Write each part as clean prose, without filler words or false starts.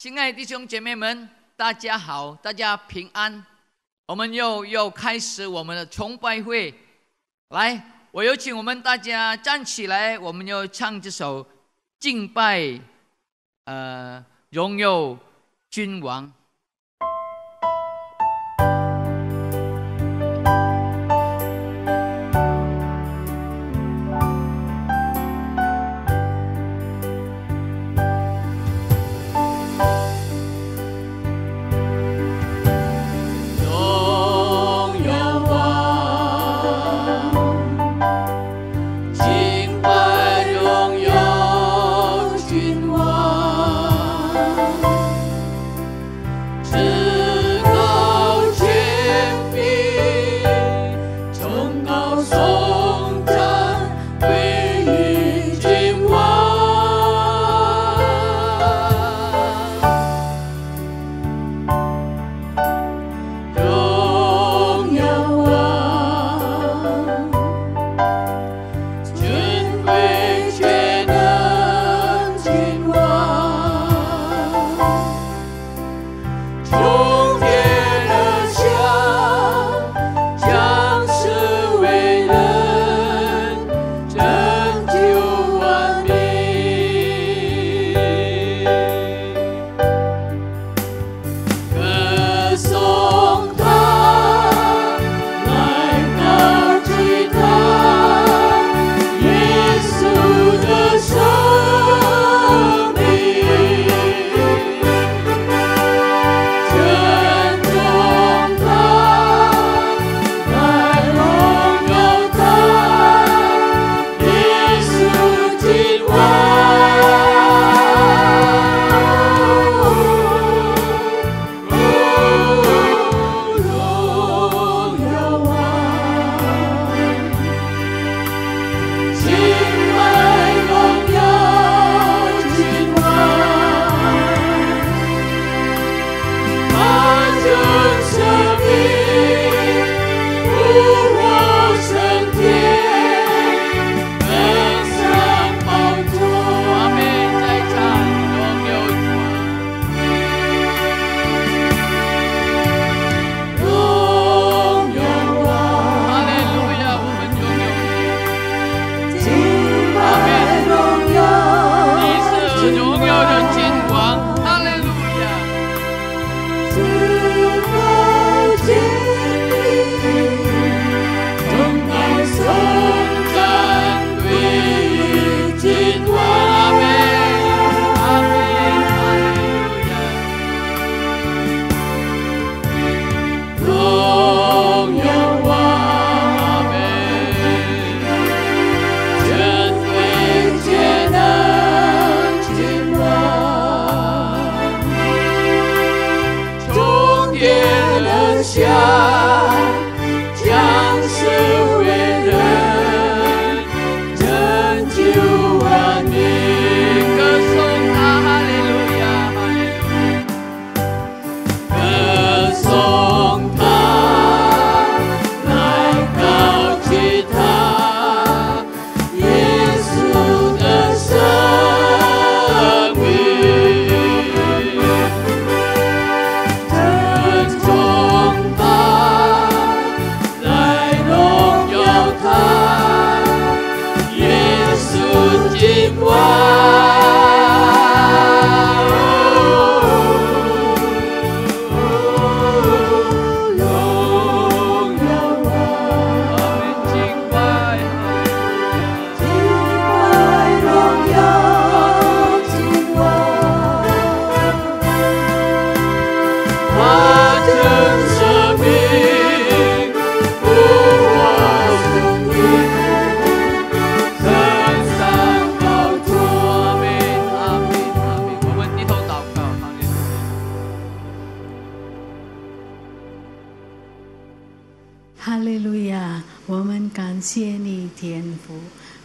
亲爱的弟兄姐妹们，大家好，大家平安。我们又开始我们的崇拜会。来，我有请我们大家站起来，我们要唱这首敬拜，荣耀君王。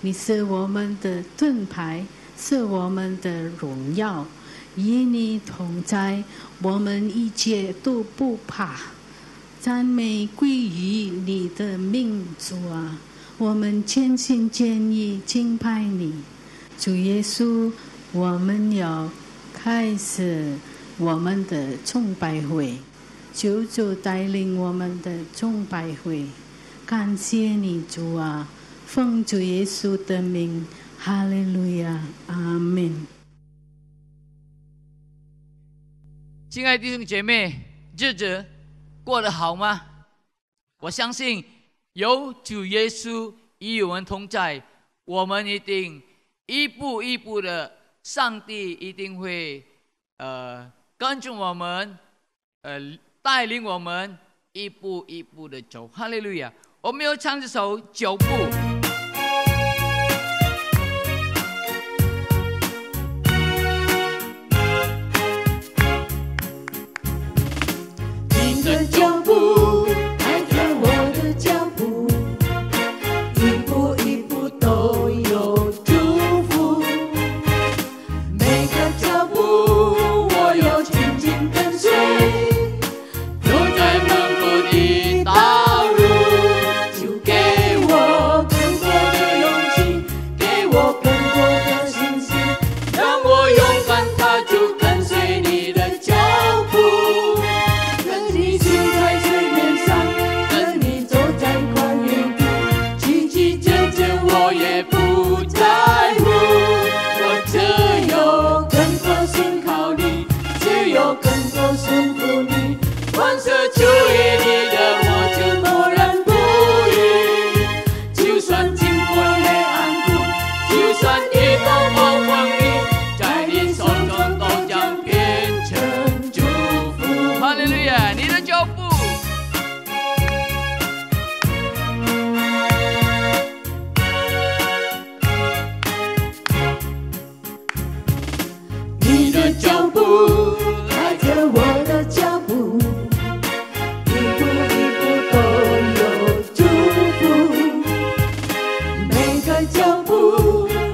你是我们的盾牌，是我们的荣耀。与你同在，我们一切都不怕。赞美归于你的名，主啊！我们全心全意敬拜你，主耶稣。我们要开始我们的崇拜会，求主带领我们的崇拜会。感谢你，主啊，奉主耶稣的名，哈利路亚，阿门。亲爱的弟兄姐妹，日子过得好吗？我相信有主耶稣与我们同在，我们一定一步一步的，上帝一定会跟着我们，带领我们一步一步的走。哈利路亚！我们要唱这首《脚步》。你的脚步带着我的脚步，一步一步都有祝福。每个脚步我有紧紧跟随，走在蒙福的道路，就给我更多的勇气，给我更多的信心，让我勇敢踏出跟随你的脚步。跟你行在水面上，跟你走在旷野地，起起阵阵我也不在乎。我只有更多信靠你，只有更多顺服你，万事出于你的我就默然不语。就算经过黑暗谷，就算遇到暴风雨，在你手中都将变成祝福。哈利路亚！你的脚步。你的脚步带着我的脚步，一步一步都有祝福。每个脚步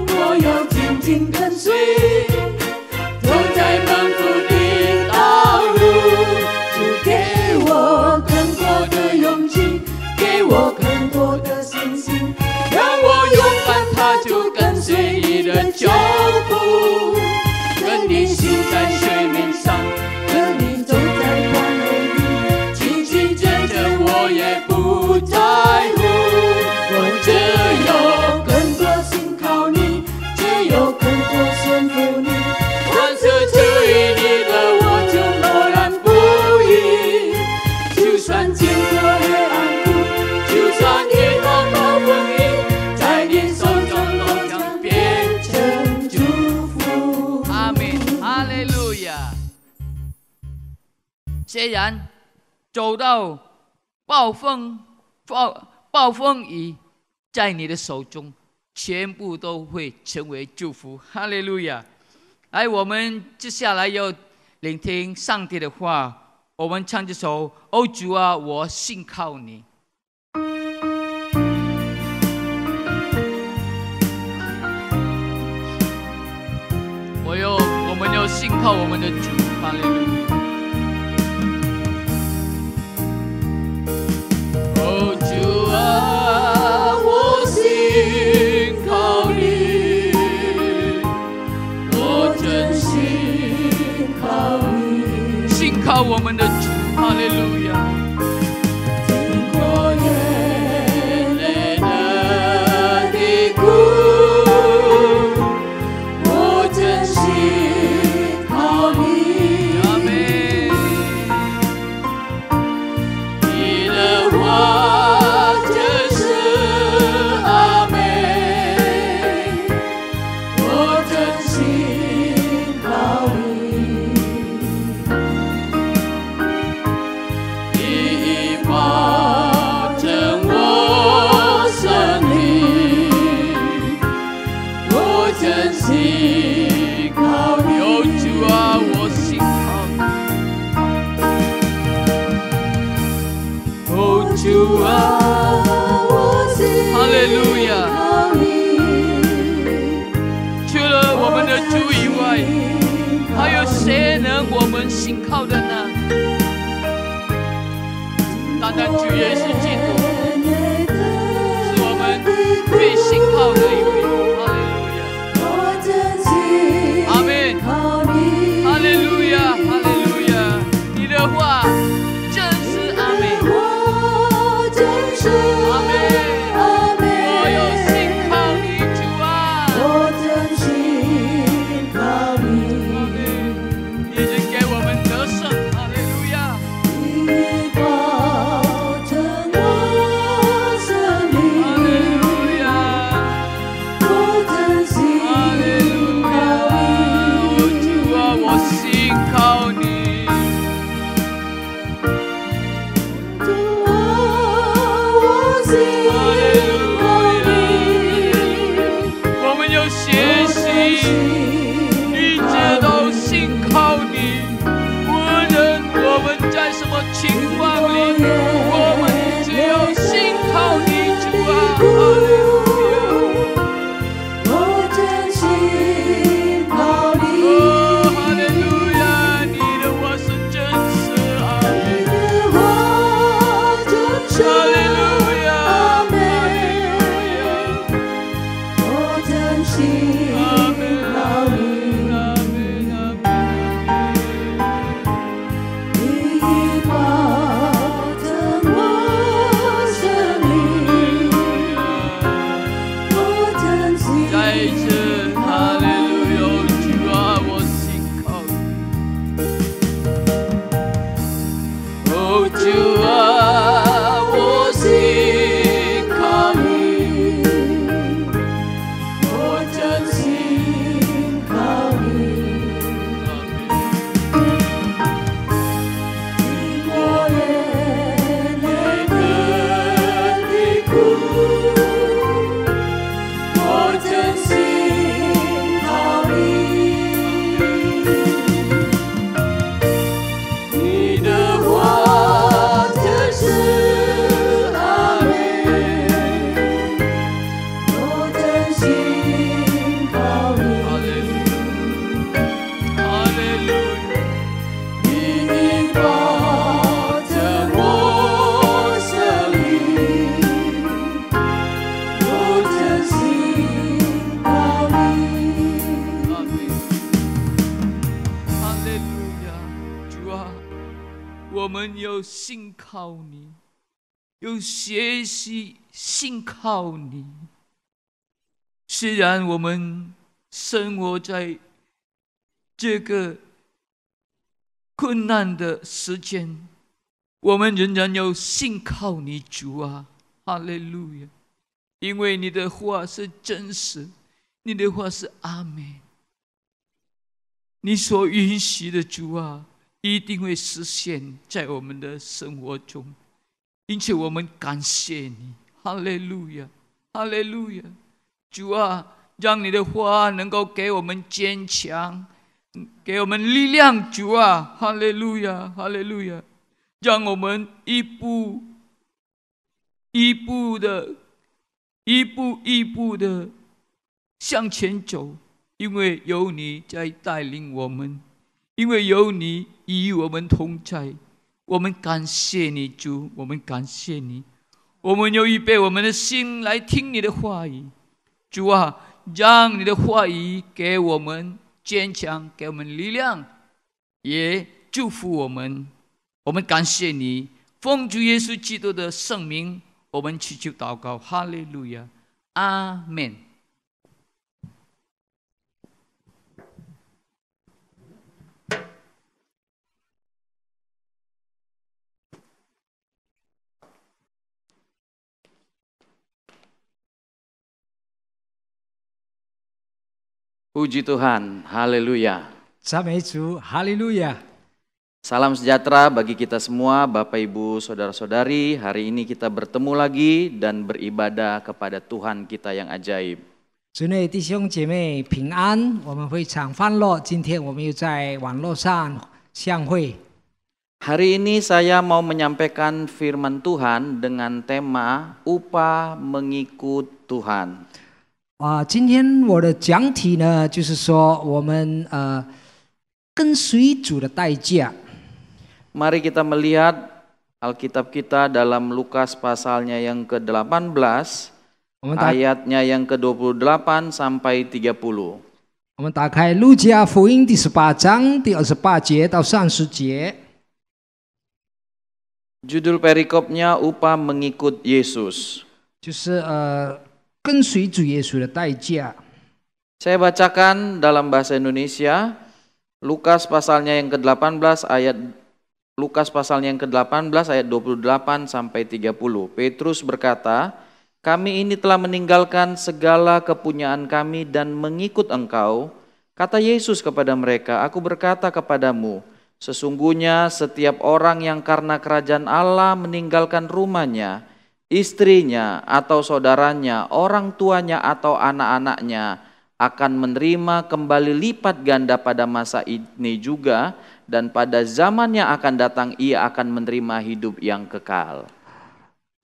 我有紧紧跟随，走在蒙福的道路，就给我更多的勇气，给我更多的信心，让我勇敢踏出跟随你的脚步。跟你行在水面上，跟你走在旷野地，起起阵阵我也不在乎。我只有更多信靠你，只有更多顺服你，万事出于你的我就默然不语。就算经过黑暗谷，就算遇到暴风雨，在你手中都将变成祝福。阿门，哈利路亚！虽然走到暴风雨，在你的手中，全部都会成为祝福。哈利路亚！来，我们接下来要聆听上帝的话。我们唱这首《哦主啊，我信靠你》。我们要信靠我们的主。哈利路亚！哦主啊，我信靠你，我真信靠你，信靠我们的主。哈利路亚！经过眼泪的低谷，我真信靠你。阿门。你的话真是阿门，我真信靠你。你已保证我生命，我真信靠你。有主啊，我信靠你。哦主啊，我信哈利路亚！靠你。除了我们的主以外，还有谁能我们信靠的呢？单单主耶稣基督是我们最信靠的一位。哈利路亚！我真心阿门！靠你。哈利路亚！哈利路亚！主啊，我信靠你，我们要学习，一切都信靠你。无论我们在什么情况里，我们只有信靠你，主啊，哈利路亚。我真心靠你，哦，哈利路亚，你的话是真实，阿门。你的话真是哈利路亚，阿门。哈我真心利路亚，阿门，靠你，阿门，阿门。你已保证我生命，我真心再一次，哈利路亚，主啊，我信靠你。哦，主啊，我信靠你，我真心靠你，经过眼泪的低谷，我真心靠你，你的话真是阿门，我真心靠你。哈利路亚，哈利路亚。你已保证我生命，我真心靠你。阿门，哈利路亚，主啊，我们要信靠你，要学习信靠你。虽然我们生活在这个困难的时间，我们仍然要信靠你，主啊，哈利路亚！因为你的话是真实，你的话是阿门。你所允许的，主啊，一定会实现在我们的生活中，因此我们感谢你，哈利路亚，哈利路亚！主啊，让你的话能够给我们坚强，给我们力量，主啊，哈利路亚，哈利路亚！让我们一步一步的向前走，因为有你在带领我们，因为有你与我们同在。我们感谢你，主，我们感谢你。我们又预备我们的心来听你的话语，主啊，让你的话语给我们坚强，给我们力量，也祝福我们。我们感谢你，奉主耶稣基督的圣名，我们祈求祷告，哈利路亚，阿门。Puji Tuhan, haleluya. 赞美主，哈利路亚！ Salam sejahtera bagi kita semua, Bapak Ibu Saudara-saudari. Hari ini kita bertemu lagi dan beribadah kepada Tuhan kita yang ajaib. 主内弟兄姐妹平安，我们非常欢乐。今天我们又在网络上相会。 Hari ini saya mau menyampaikan firman Tuhan dengan tema upah mengikut Tuhan. 今天我的讲题呢，就是说我们跟随主的代价。 Mari kita melihat Alkitab kita dalam Lukas pasalnya yang ke-18, ayatnya yang ke-28 sampai 30. 我们打开路加福音第18章第28节到30节。 Judul perikopnya upah mengikut Yesus. 就是跟随主耶稣的代价。 Saya bacakan dalam bahasa Indonesia, Lukas pasalnya yang ke-18 ayat Lukas pasalnya yang ke-18 ayat 28 sampai 30. Petrus berkata, "Kami ini telah meninggalkan segala kepunyaan kami dan mengikut Engkau." Kata Yesus kepada mereka, "Aku berkata kepadamu, Sesungguhnya setiap orang yang karena kerajaan Allah meninggalkan rumahnya, istrinya atau saudaranya, orang tuanya atau anak-anaknya akan menerima kembali lipat ganda pada masa ini juga, dan pada zaman yang akan datang ia akan menerima hidup yang kekal.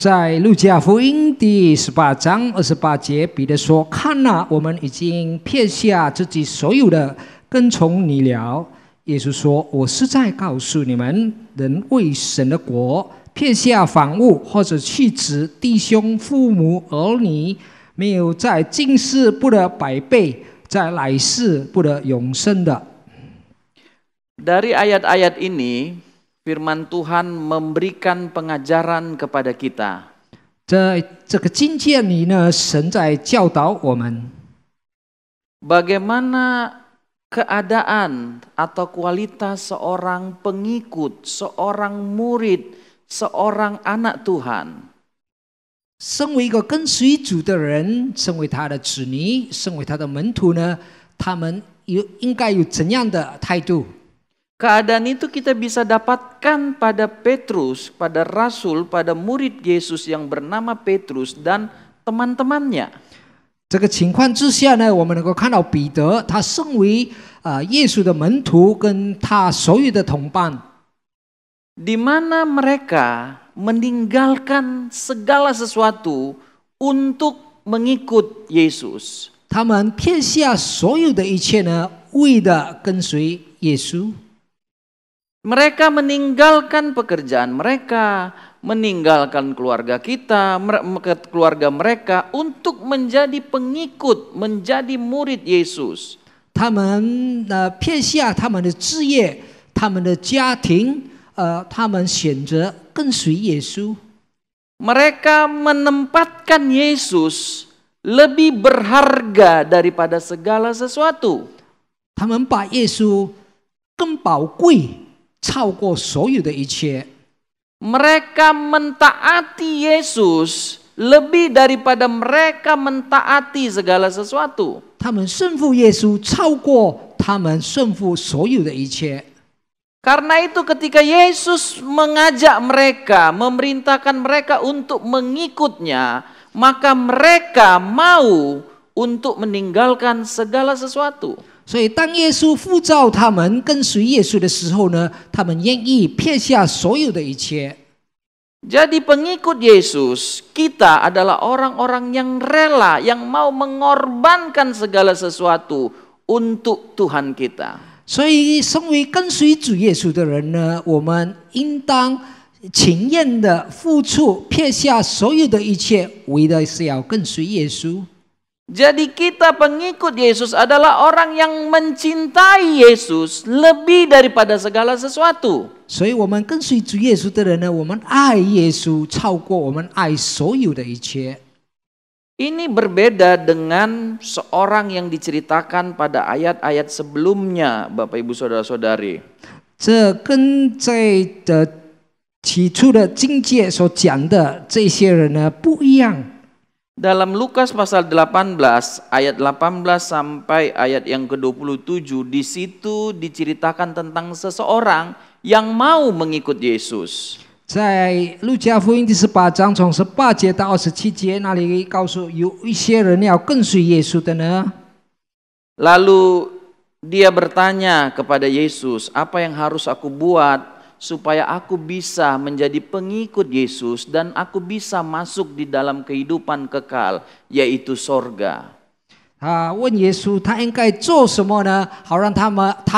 在路加福音第18章28节，彼得说：“看哪，我们已经撇下自己所有的，跟从你了。”耶稣说：“我是在告诉你们，人为神的国，撇下房屋或者妻子、弟兄、父母、儿女，没有在今世不得百倍，在来世不得永生的。” Dari ayat-ayat ini, firman Tuhan memberikan pengajaran kepada kita. 在这个经节里呢，神在教导我们， Bagaimana keadaan atau kualitas seorang pengikut, seorang murid, seorang anak Tuhan. 身为一个跟随主的人，身为他的子女，身为他的门徒呢，他们应该有怎样的态度？ Keadaan itu kita bisa dapatkan pada Petrus, pada Rasul, pada murid Yesus yang bernama Petrus dan teman-temannya. 这个情况之下呢，我们能够看到彼得，他身为耶稣的门徒，跟他所有的同伴， Di mana mereka meninggalkan segala sesuatu untuk mengikut Yesus. 他们撇下所有的一切呢，为了跟随耶稣。 Mereka meninggalkan pekerjaan mereka, meninggalkan keluarga keluarga mereka untuk menjadi pengikut, menjadi murid Yesus. 他们撇下他们的事业、他们的家庭，他们选择跟随耶稣。 Mereka menempatkan Yesus lebih berharga daripada segala sesuatu. 他们把耶稣更宝贵，超过所有的一切。 Mereka mentaati Yesus lebih daripada mereka mentaati segala sesuatu. 他们顺服耶稣，超过他们顺服所有的一切。 Karena itu ketika Yesus mengajak mereka, memerintahkan mereka untuk mengikutnya, maka mereka mau untuk meninggalkan segala sesuatu. 所以，当耶稣呼召他们跟随耶稣的时候呢，他们愿意撇下所有的一切。 Jadi pengikut Yesus, kita adalah orang-orang yang rela, yang mau mengorbankan segala sesuatu untuk Tuhan kita. 所以，身为跟随主耶稣的人呢，我们应当情愿的付出，撇下所有的一切，为的是要跟随耶稣。 Jadi kita pengikut Yesus adalah orang yang mencintai Yesus lebih daripada segala sesuatu. 所以，我们跟随主耶稣的人呢，我们爱耶稣超过我们爱所有的一切。 Ini berbeda dengan seorang yang diceritakan pada ayat-ayat sebelumnya, Bapak Ibu Saudara-saudari. 这跟在起初的经节所讲的这些人呢不一样。 Dalam Lukas pasal 18 ayat 18 sampai ayat yang ke-27, di situ diceritakan tentang seseorang yang mau mengikut Yesus. 在路加福音第18章从18节到27节那里告诉有一些人要跟随耶稣的呢。 Lalu dia bertanya kepada Yesus, apa yang harus aku buat supaya aku bisa menjadi pengikut Yesus dan aku bisa masuk di dalam kehidupan kekal, yaitu sorga. 他问耶稣，他应该做什么呢？好让他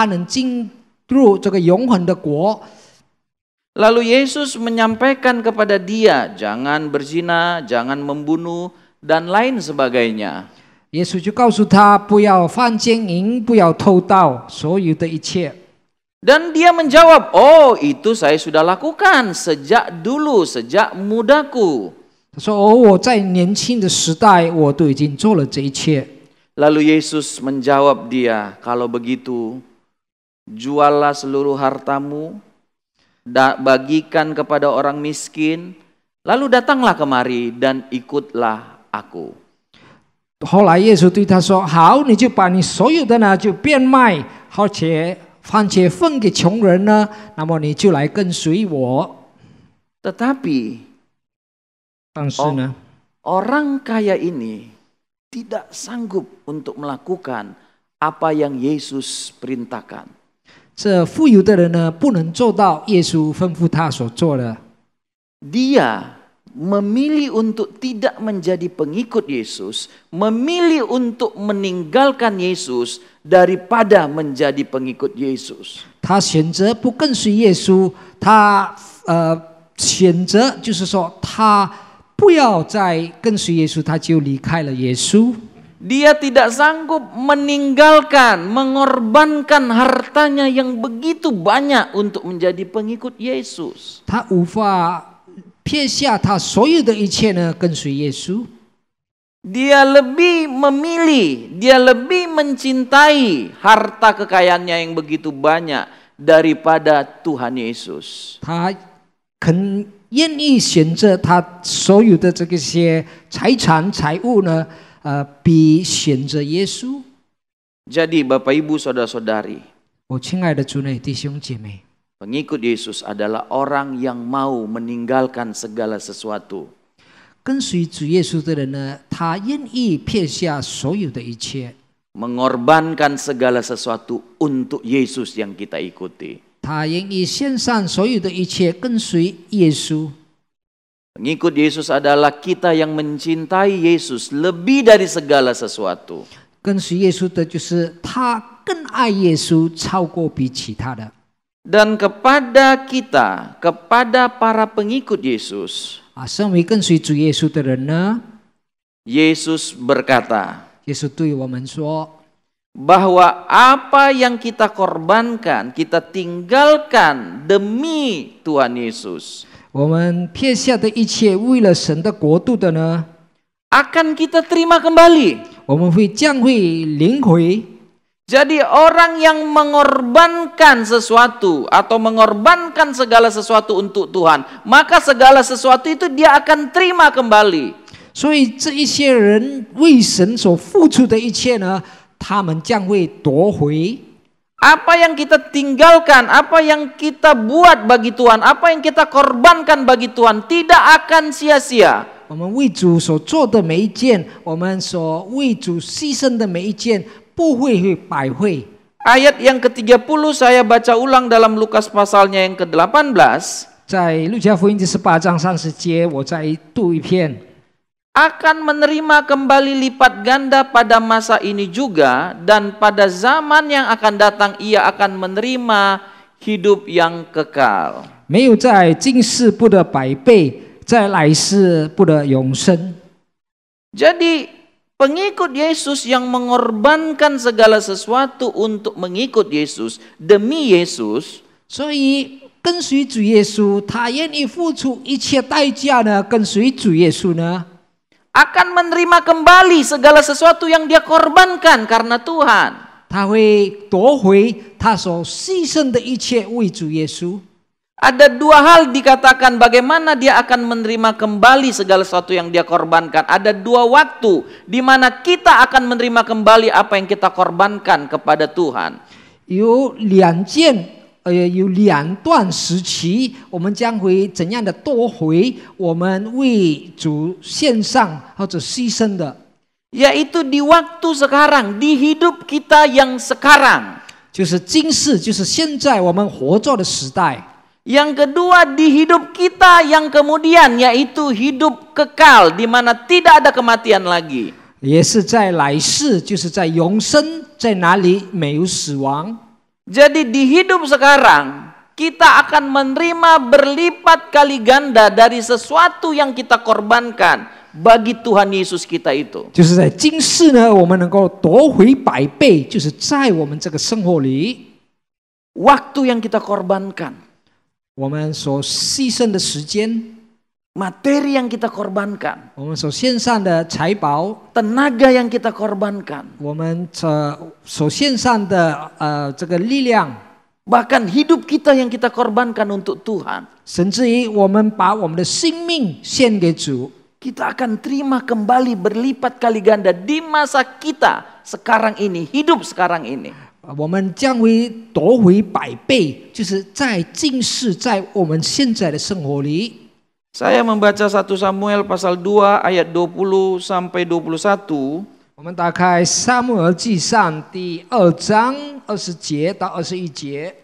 能进入这个永恒的国。 Lalu Yesus menyampaikan kepada dia, jangan berzina, jangan membunuh, dan lain sebagainya. 耶稣就告诉他，不要犯奸淫，不要偷盗，所有的一切。 Dan dia menjawab, oh itu saya sudah lakukan sejak dulu, sejak mudaku. 他说：“哦，我在年轻的时代，我都已经做了这一切。” Lalu Yesus menjawab dia, kalau begitu juallah seluruh hartamu, bagikan kepada orang miskin, lalu datanglah kemari dan ikutlah aku. 后来耶稣对他说：“好，你就把你所有的呢就变卖，而且番茄分给穷人呢，那么你就来跟随我。 Tetapi 但是呢， orang kaya ini tidak sanggup untuk melakukan apa yang Yesus perintahkan. 这富有的人呢，不能做到耶稣吩咐他所做的。 Dia memilih untuk tidak menjadi pengikut Yesus, memilih untuk meninggalkan Yesus daripada menjadi pengikut Yesus. 他选择不跟随耶稣，他选择就是说他不要再跟随耶稣，他就离开了耶稣。 Dia tidak sanggup meninggalkan, mengorbankan hartanya yang begitu banyak untuk menjadi pengikut Yesus. 他无法撇下他所有的一切呢，跟随耶稣。 Dia lebih memilih, dia lebih mencintai harta kekayaannya yang begitu banyak daripada Tuhan Yesus. 他愿意选择他所有的这些财产财物呢，比选择耶稣。 Jadi Bapak Ibu Saudara-saudari, 我亲爱的主内弟兄姐妹， pengikut Yesus adalah orang yang mau meninggalkan segala sesuatu. 跟随主耶稣的人呢，他愿意撇下所有的一切， Mengorbankan segala sesuatu untuk Yesus yang kita ikuti. 他愿意献上所有的一切跟随耶稣。 Pengikut Yesus adalah kita yang mencintai Yesus lebih dari segala sesuatu. 跟随耶稣的就是他更爱耶稣，超过比其他的。 Dan kepada kita, kepada para pengikut Yesus, 身为跟随主耶稣的人呢， Yesus berkata 耶稣对我们说， bahwa apa yang kita korbankan, kita tinggalkan demi Tuhan Yesus, 我们撇下的一切，为了神的国度的呢， akan kita terima kembali. 我们会将会领回。 Jadi orang yang mengorbankan sesuatu atau mengorbankan segala sesuatu untuk Tuhan, maka segala sesuatu itu dia akan terima kembali. 所以这一些人为神所付出的一切呢，他们将会夺回。 Apa yang kita tinggalkan, apa yang kita buat bagi Tuhan, apa yang kita korbankan bagi Tuhan tidak akan sia-sia. 我们为主所做的每一件，我们所为主牺牲的每一件，不会白费。 Ayat yang ke-30 saya baca ulang dalam Lukas pasalnya yang ke-18. 在路加福音第18章30节，我再读一遍。 Akan menerima kembali lipat ganda pada masa ini juga, dan pada zaman yang akan datang ia akan menerima hidup yang kekal. 没有在今世不得百倍，在来世不得永生。 Jadi pengikut Yesus yang mengorbankan segala sesuatu untuk mengikut Yesus demi Yesus, 所以跟随主耶稣，他愿意付出一切代价呢，跟随主耶稣呢， akan menerima kembali segala sesuatu yang dia korbankan karena Tuhan. 他会夺回他所牺牲的一切为主耶稣。 Ada dua hal dikatakan bagaimana dia akan menerima kembali segala sesuatu yang dia korbankan. Ada dua waktu di mana kita akan menerima kembali apa yang kita korbankan kepada Tuhan. 有两段时期，我们将会怎样的夺回我们为主献上或者牺牲的， Yaitu di waktu sekarang, di hidup kita yang sekarang. 就是今世，就是现在我们活着的时代。 Yang kedua di hidup kita yang kemudian, yaitu hidup kekal di mana tidak ada kematian lagi. 也是在来世，就是在永生，在哪里没有死亡。 Jadi di hidup sekarang kita akan menerima berlipat kali ganda dari sesuatu yang kita korbankan bagi Tuhan Yesus kita itu. 就是在今世呢，我们能够夺回百倍，就是在我们这个生活里， Waktu yang kita korbankan, 我们所牺牲的时间， materi yang kita korbankan, 我们所献上的财宝， tenaga yang kita korbankan, 我们所献上的这个力量， bahkan hidup kita yang kita korbankan untuk Tuhan, 甚至于我们把我们的生命献给主， kita akan terima kembali berlipat kali ganda di masa kita sekarang ini, hidup sekarang ini. 我们将会夺回100倍，就是在今世，在我们现在的生活里。 Saya membaca 1 Samuel pasal 2 ayat 20 sampai 21. 我们打开撒母耳记上第2章20节到21节。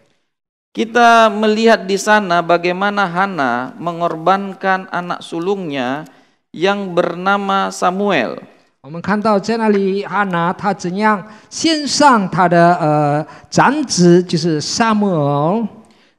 Kita melihat di sana bagaimana Hana mengorbankan anak sulungnya yang bernama Samuel. 我们看到在那里，哈拿他怎样献上他的长子，就是撒母耳。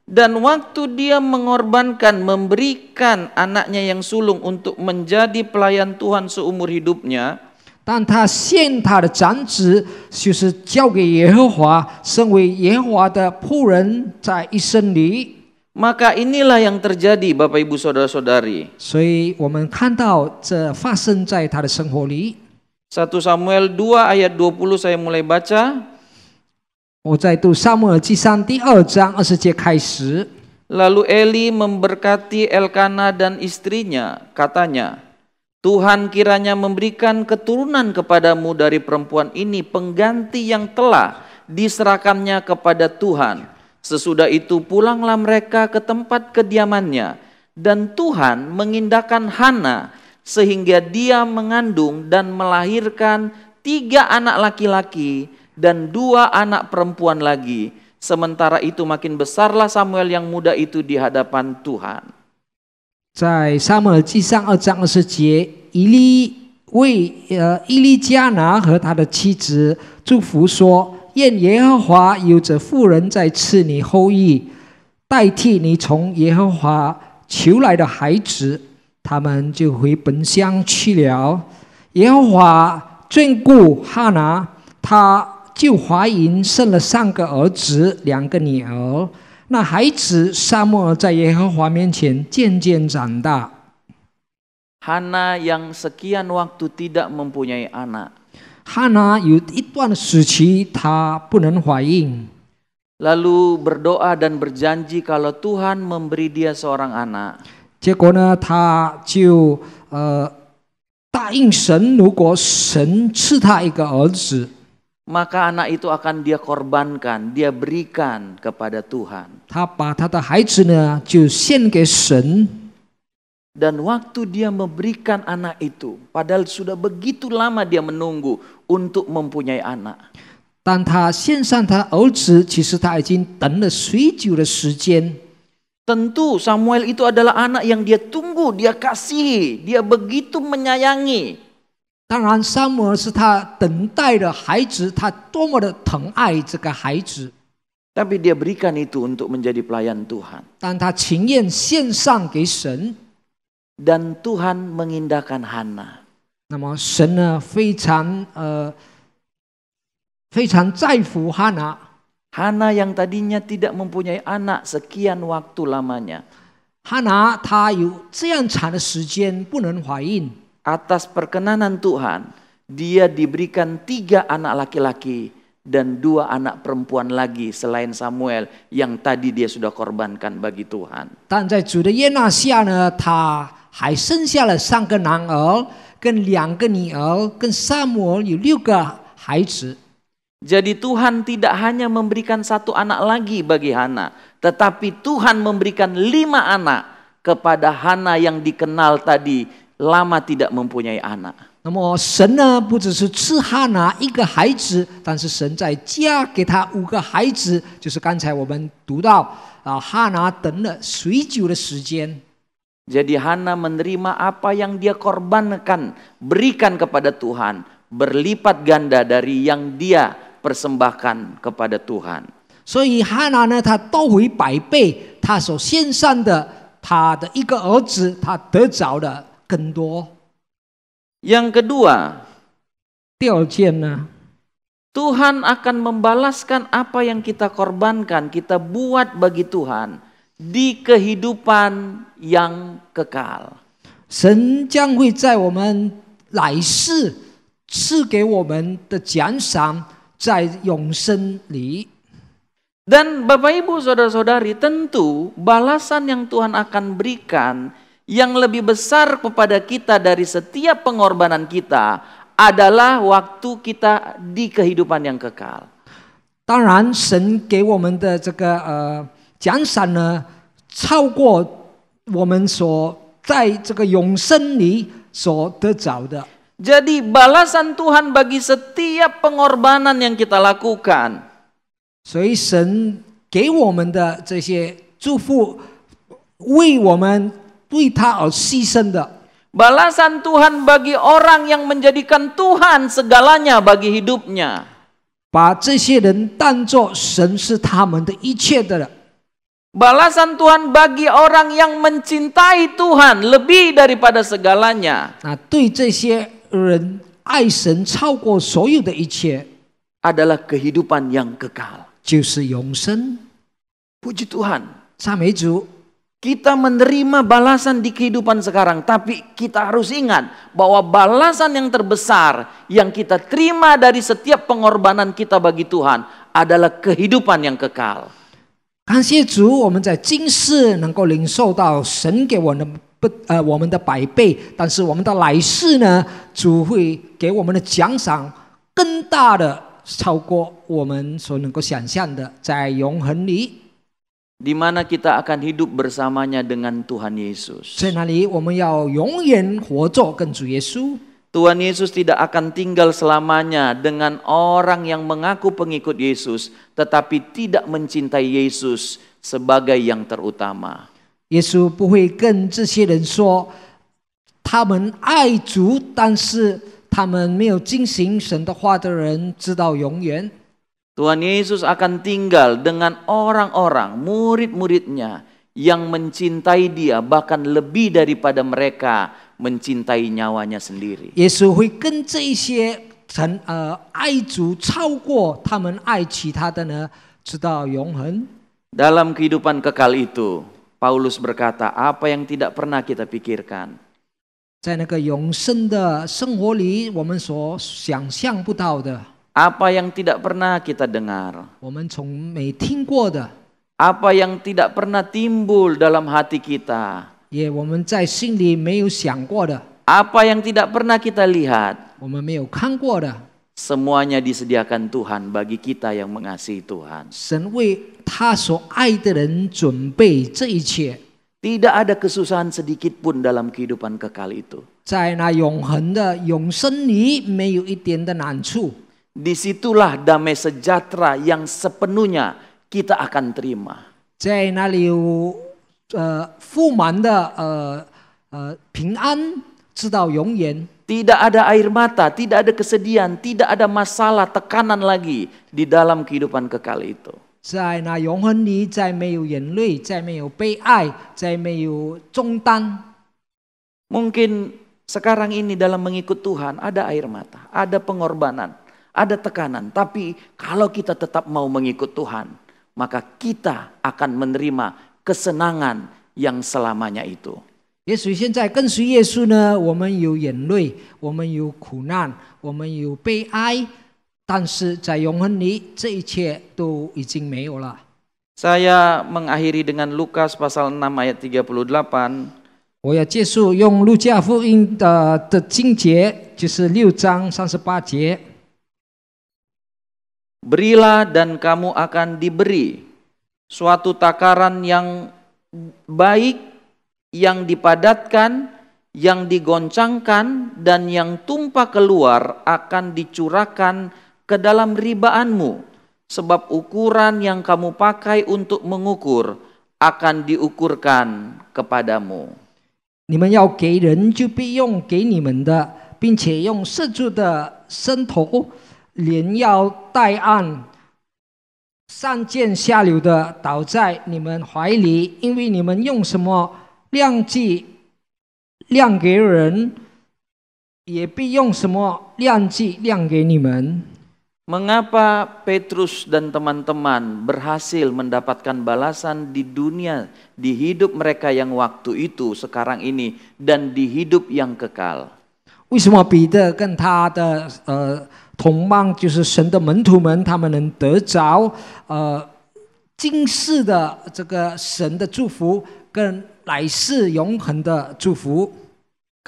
Dan waktu dia mengorbankan, memberikan anaknya yang sulung untuk menjadi pelayan Tuhan seumur hidupnya, 当他献他的长子，就是交给耶和华，身为耶和华的仆人，在一生里。 maka inilah yang terjadi, Bapak Ibu Saudara-saudari. 所以我们看到这发生在他的生活里。 1 Samuel 2 ayat 20 saya mulai baca. 我在读撒母耳记上第2章20节开始。 Lalu Eli memberkati Elkana dan istrinya, katanya, Tuhan kiranya memberikan keturunan kepadamu dari perempuan ini pengganti yang telah diserahkannya kepada Tuhan. Sesudah itu pulanglah mereka ke tempat kediamannya, dan Tuhan mengindahkan Hana sehingga dia mengandung dan melahirkan 3 anak laki-laki dan 2 anak perempuan lagi. Sementara itu makin besarlah Samuel yang muda itu di hadapan Tuhan. 在撒母耳记上2章20节，以利加拿和他的妻子祝福说：“愿耶和华有着妇人在赐你后裔，代替你从耶和华求来的孩子。”他们就回本乡去了。耶和华眷顾哈拿，他就怀孕生了3个儿子2个女儿。那孩子撒母耳在耶和华面前渐渐长大。 Hana yang sekian waktu tidak mempunyai anak. 哈拿有一段时期她不能怀孕， Lalu berdoa dan berjanji kalau Tuhan memberi dia seorang anak, 结果呢，她就答应神，如果神赐她一个儿子， maka anak itu akan dia korbankan, dia berikan kepada Tuhan. 她把她的孩子呢就献给神。 Dan waktu dia memberikan anak itu, padahal sudah begitu lama dia menunggu untuk mempunyai anak. 当她献上她儿子，其实她已经等了许久的时间。 Tentu Samuel itu adalah anak yang dia tunggu, dia kasihi, dia begitu menyayangi. 当然，撒母耳是他等待的孩子，他多么的疼爱这个孩子。 Tapi dia berikan itu untuk menjadi pelayan Tuhan. 但他情愿献上给神。 Dan Tuhan mengindahkan Hana. 那么神呢，非常在乎哈拿。 Hana yang tadinya tidak mempunyai anak sekian waktu lamanya. 哈拿她有这样长的时间不能怀孕， Atas perkenanan Tuhan, dia diberikan 3 anak laki-laki dan 2 anak perempuan lagi selain Samuel yang tadi dia sudah korbankan bagi Tuhan. 但在主的悦纳下呢，她还生下了3个男儿，跟2个女儿，跟撒母耳有6个孩子。 Jadi Tuhan tidak hanya memberikan 1 anak lagi bagi Hana, tetapi Tuhan memberikan 5 anak kepada Hana yang dikenal tadi lama tidak mempunyai anak. 那么神呢，不只是赐哈拿1个孩子，但是神再加给他5个孩子，就是刚才我们读到哈拿等了许久的时间。 Jadi Hana menerima apa yang dia korbankan, berikan kepada Tuhan, berlipat ganda dari yang dia persembahkan kepada Tuhan. 所以哈拿呢，他夺回100倍，他所献上的他的1个儿子，他得着的更多。 Yang kedua, 第2件呢， Tuhan akan membalaskan apa yang kita korbankan, kita buat bagi Tuhan di kehidupan yang kekal. 神将会在我们来世赐给我们的奖赏，在永生里。 Dan Bapak Ibu Saudara-saudari, tentu balasan yang Tuhan akan berikan yang lebih besar kepada kita dari setiap pengorbanan kita adalah waktu kita di kehidupan yang kekal. 当然，神给我们的这个奖赏呢，超过我们所在这个永生里所得着的。 Jadi balasan Tuhan bagi setiap pengorbanan yang kita lakukan. 所以神给我们的这些祝福，为我们为他而牺牲的。 Balasan Tuhan bagi orang yang menjadikan Tuhan segalanya bagi hidupnya. 把这些人当作神是他们的一切的人。 Balasan Tuhan bagi orang yang mencintai Tuhan lebih daripada segalanya. 那对这些人爱神超过所有的一切， adalah kehidupan yang kekal. 就是永生。 Puji Tuhan. 赞美主。 Kita menerima balasan di kehidupan sekarang, tapi kita harus ingat bahwa balasan yang terbesar yang kita terima dari setiap pengorbanan kita bagi Tuhan adalah kehidupan yang kekal. 感谢主，我们在今世能够领受到神给我们我们的百倍，但是我们的来世呢，主会给我们的奖赏更大的，超过我们所能够想象的，在永恒里。 Di mana kita akan hidup bersamanya dengan Tuhan Yesus. 在那里，我们要永远活着跟主耶稣。 Tuhan Yesus tidak akan tinggal selamanya dengan orang yang mengaku pengikut Yesus, tetapi tidak mencintai Yesus sebagai yang terutama. 耶稣不会跟这些人说，他们爱主，但是他们没有遵行神的话的人，直到永远。 Tuhan Yesus akan tinggal dengan orang-orang, murid-muridnya yang mencintai dia bahkan lebih daripada mereka mencintai nyawanya sendiri. 耶稣会跟这些爱主超过他们爱其他的呢，直到永恒。 Dalam kehidupan kekal itu, Paulus berkata, apa yang tidak pernah kita pikirkan. 在那个永生的生活里，我们所想象不到的。 Apa yang tidak pernah kita dengar. 我们从没听过的。 Apa yang tidak pernah timbul dalam hati kita. 也我们在心里没有想过的。 Apa yang tidak pernah kita lihat. 我们没有看过的。 Semuanya disediakan Tuhan bagi kita yang mengasihi Tuhan. 神为他所爱的人准备这一切。 Tidak ada kesusahan sedikit pun dalam kehidupan kekal itu. 在那永恒的永生里，没有一点的难处。 Disitulah damai sejahtera yang sepenuhnya kita akan terima. 在那里有富满的平安，直到永远。 Tidak ada air mata, tidak ada kesedihan, tidak ada masalah, tekanan lagi di dalam kehidupan kekal itu. 在那永恒里，再没有眼泪，再没有悲哀，再没有重担。 Mungkin sekarang ini dalam mengikut Tuhan ada air mata, ada pengorbanan, ada tekanan. Tapi kalau kita tetap mau mengikut Tuhan, maka kita akan menerima kesenangan yang selamanya itu. 也许现在跟随耶稣呢，我们有眼泪，我们有苦难，我们有悲哀，但是在永恒里，这一切都已经没有了。 Saya mengakhiri dengan Lukas pasal 6 ayat 38. 我要结束用路加福音的经节，就是6章38节。 Berilah dan kamu akan diberi suatu takaran yang baik, yang dipadatkan, yang digoncangkan, dan yang tumpah keluar akan dicurahkan ke dalam ribaanmu. Sebab ukuran yang kamu pakai untuk mengukur akan diukurkan kepadamu. 你们要给人，就必用给你们的，并且用射住的伸头，连要带按，上尖下流的倒在你们怀里，因为你们用什么量计量给人，也必用什么量计量给你们。 Mengapa Petrus dan teman-teman berhasil mendapatkan balasan di dunia, di hidup mereka yang waktu itu, sekarang ini, dan di hidup yang kekal? 为什么彼得跟他的同伴，就是神的门徒们，他们能得着今世的这个神的祝福，跟来世永恒的祝福？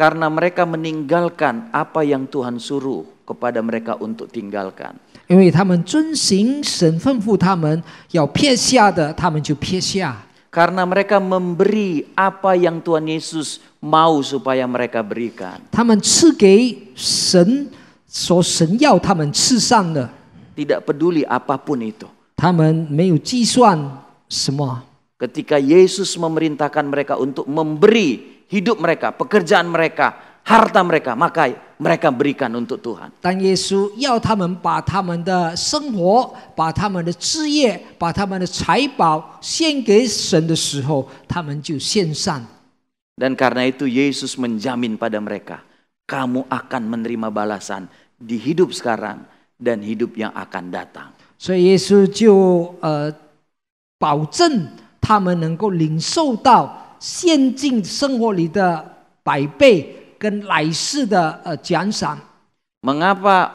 karena mereka meninggalkan apa yang Tuhan suruh kepada mereka untuk tinggalkan. 因为他们遵行神吩咐他们要撇下的，他们就撇下。 Karena mereka memberi apa yang Tuhan Yesus mau supaya mereka berikan. 他们赐给神所神要他们赐上的， Tidak peduli apapun itu. 他们没有计算什么。 Ketika Yesus memerintahkan mereka untuk memberi hidup mereka, pekerjaan mereka, harta mereka, maka mereka berikan untuk Tuhan. 当耶稣要他们把他们的生活、把他们的事业、把他们的财宝献给神的时候，他们就献上。 Dan karena itu Yesus menjamin pada mereka, kamu akan menerima balasan di hidup sekarang dan hidup yang akan datang. 所以耶稣就保证他们能够领受到现今生活里的百倍跟来世的奖赏。 Mengapa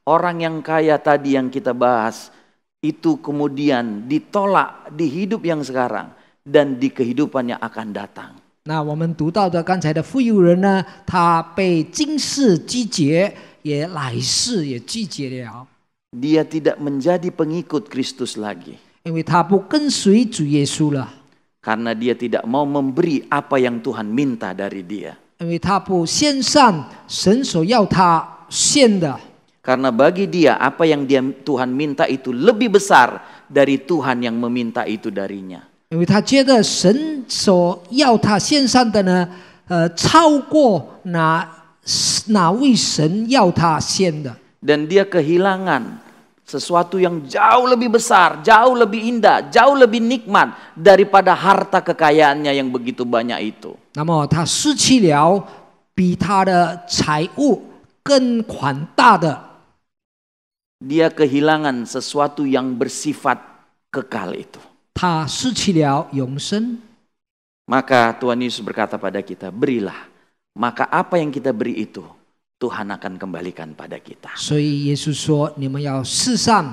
orang yang kaya tadi yang kita bahas itu kemudian ditolak di hidup yang sekarang dan di kehidupan yang akan datang? 那我们读到的刚才的富有人呢，他被今世击绝，也来世也击绝了， Dia tidak menjadi pengikut Kristus lagi. 因为他不跟随主耶稣了， Karena dia tidak mau memberi apa yang Tuhan minta dari dia. 因为他不献上神所要他献的， Karena bagi dia apa yang Tuhan minta itu lebih besar dari Tuhan yang meminta itu darinya. 因为他觉得神所要他献上的呢，超过哪位神要他献的。 Dan dia kehilangan sesuatu yang jauh lebih besar, jauh lebih indah, jauh lebih nikmat daripada harta kekayaannya yang begitu banyak itu. 那么他失去了比他的财物更宽大的， Dia kehilangan sesuatu yang bersifat kekal itu. 他失去了永生。 Maka Tuhan Yesus berkata pada kita, berilah. Maka apa yang kita beri itu, Tuhan akan kembalikan pada kita. 所以耶稣说：“你们要世上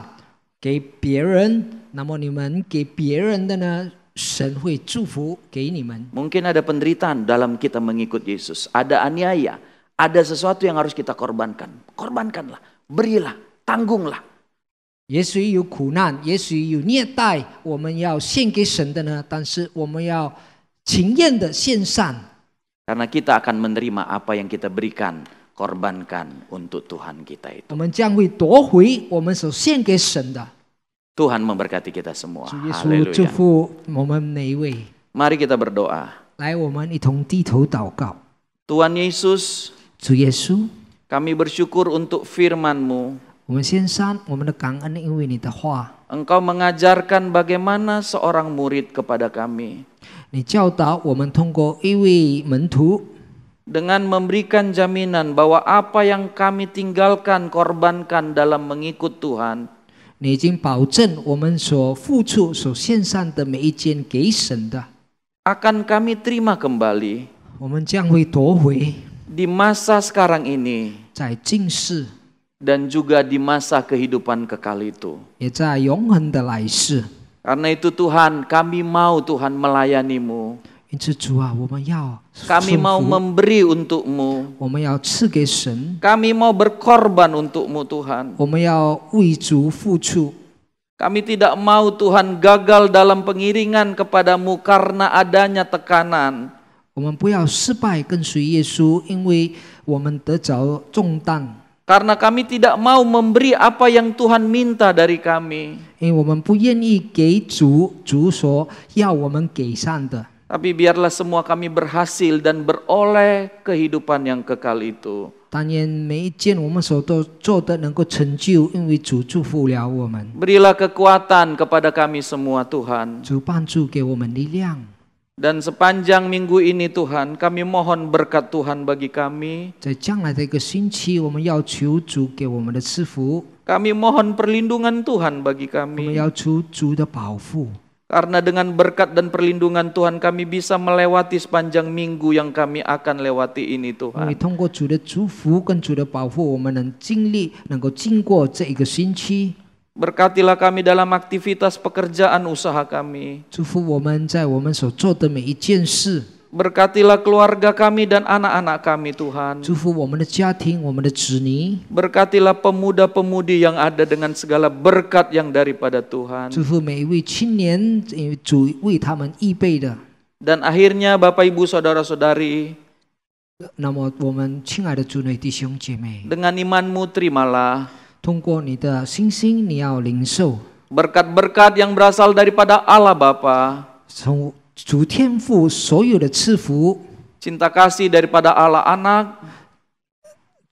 给别人，那么你们给别人的呢，神会祝福给你们。” Mungkin ada penderitaan dalam kita mengikut Yesus. Ada aniaya. Ada sesuatu yang harus kita korbankan. Korbankanlah. Berilah. Tanggunglah. 也许有苦难，也许有虐待，我们要献给神的呢，但是我们要情愿的献上， Karena kita akan menerima apa yang kita berikan, korbankan untuk Tuhan kita itu. 我们将会夺回我们所献给神的。 Tuhan memberkati kita semua. 主耶稣祝 Haleluya. 福我们每一位。 Mari kita berdoa. 来，我们一同低头祷告。 Tuhan Yesus, 主耶稣， kami bersyukur untuk firman-Mu. 我们献上我们的感恩，因为你的话， Engkau mengajarkan bagaimana seorang murid kepada kami. 你教导我们通过一位门徒， Dengan memberikan jaminan bahwa apa yang kami tinggalkan, korbankan dalam mengikut Tuhan, 你已经保证我们所付出、所献上的每一件给神的， akan kami terima kembali 我们将会夺回 di masa sekarang ini 在今世， dan juga di masa kehidupan kekal itu. 也在永恒的来世。 Karena itu Tuhan, kami mau Tuhan melayani-Mu. 因此，主啊，我们要 Kami 顺 mau 服， memberi untuk-Mu. 我们要赐给神， Kami mau berkorban untuk-Mu Tuhan. 我们要为主付出。 Kami tidak mau Tuhan gagal dalam pengiringan kepadamu karena adanya tekanan. 我们不要失败跟随耶稣，因为我们得着重担， Karena kami tidak mau memberi apa yang Tuhan minta dari kami. 因为我们不愿意给主所要我们给上的。 Tapi biarlah semua kami berhasil dan beroleh kehidupan yang kekal itu. 但愿每一件我们所做的能够成就，因为主祝福了我们， Berilah kekuatan kepada kami semua Tuhan. 主帮助给我们力量。 Dan sepanjang minggu ini Tuhan, kami mohon berkat Tuhan bagi kami. 在将来的一个星期，我们要求主给我们的赐福， Kami mohon perlindungan Tuhan bagi 我们 kami. 要求主的保护。 Karena dengan berkat dan perlindungan Tuhan kami bisa melewati sepanjang minggu yang kami akan lewati ini 因为 Tuhan. 通过主的祝福跟主的保护，我们能够经过这一个星期。 Berkatilah kami dalam aktivitas pekerjaan usaha kami. 祝福我们在我们所做的每一件事， Berkatilah keluarga kami dan anak-anak kami Tuhan. 祝福我们的家庭，我们的子女， Berkatilah pemuda-pemudi yang ada dengan segala berkat yang daripada Tuhan. 祝福每一位青年，因为主为他们预备的。 Dan akhirnya Bapak Ibu Saudara-saudari, 那么我们亲爱的主内弟兄姐妹， dengan imanmu terimalah 通过你的信心，你要领受 berkat-berkat yang berasal daripada Allah Bapa, 从主天父所有的赐福， cinta kasih daripada Allah Anak,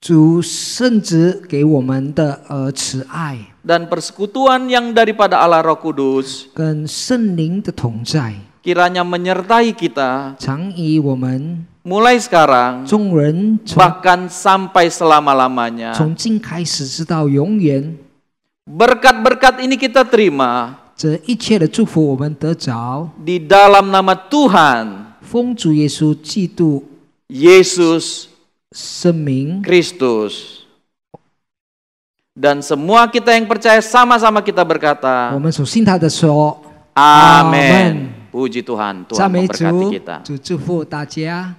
主圣子给我们的慈爱， dan persekutuan yang daripada Allah Roh Kudus 跟圣灵的同在， kiranya menyertai kita 常以我们 mulai sekarang 众人从 bahkan sampai selama-lamanya. 从今开始直到永远。 Berkat-berkat ini kita terima 这一切的祝福我们得着， di dalam nama Tuhan 奉主耶稣基督 Yesus 圣名， Kristus. Dan semua kita yang percaya sama-sama kita 我 berkata 们所信他的说， Amin. Puji Tuhan, 赞 Tuhan 美 memberkati 主 kita.，主祝福大家。